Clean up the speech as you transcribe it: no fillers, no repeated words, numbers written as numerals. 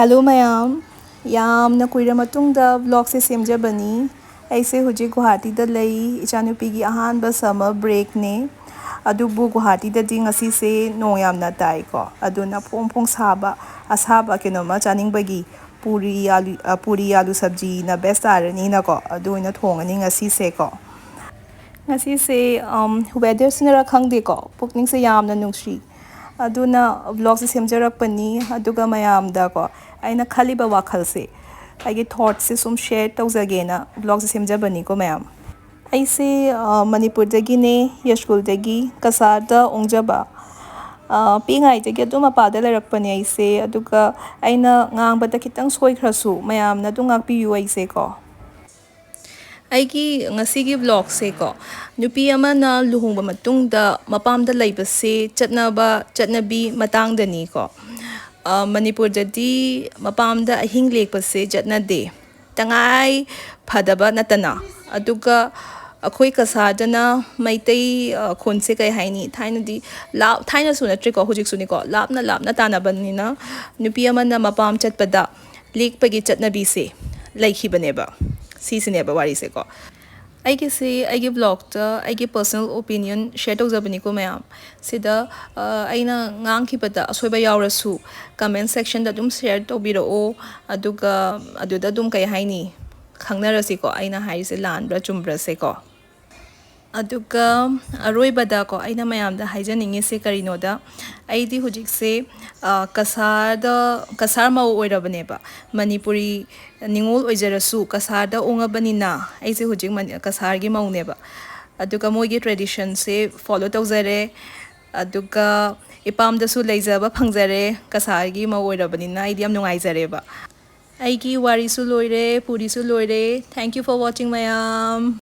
Hello mayam, yamna kuira matungda vlog se semjabani. Aise hujik Guwahati da lay ichanupigi ahanba summer break ne. Adubu Guwahati da ding asi se no yamna tai ko. Aduna pong saba asaba kinoma chaning bagi puri alu sabji na best arani na ko. Adu na thongani ngasi se ko. Ngasi se weather sinara khangde ko. Pukning se yamna nungshi. Aduna vlog se semjarakpani aduga mayamda ko aina khaliba wakhal se aigi thoughts se sum share tawjagena vlog se semjabani ko mayam aise Manipur dagi ne Yashkul dagi Cachar da ongjaba pingai dagi aduma pada larakpani aise aduga aina ngangbada kitang soikhrasu mayam na dungakpiyu aise ko Aigi ngasigi vlog se ko nupi ama na luhungba matungda mapamda laibase chatnabi matangdani ko Manipur jadi mapamda ahing lekpase jatnade tangai phadaba natana aduga akhoi Cachardana maitai khonse kai haini thainadi thaina suna triko hujik suni ko lapna tanabanina nupi ama na mapam chatpada lekpagi chatnabi se laikhibaneba Sineba wari se ko. Aigi vlog ta aigi personal opinion share tawjabani ko mayam. Sida aina ngang khibada asoiba yawrasu comment section da dum share tawbirao aduda dum kai haini khangnarasi ko aina haise lanbra chumbra se ko. Aduga aroibada ko aina mayamda haijaningi se karinoda aidi hujik se Cachar mau oirabaneba Manipuri Ningol oijarasu Cachar da ongabanina aise hujik Cachar gi mauneba aduga moigi tradition se follow tawjare aduga ipamda su leijaba phangjare Cachar gi mau oirabanina aidi am nungaijareba aigi wari su loire puri su loire thank you for watching mayam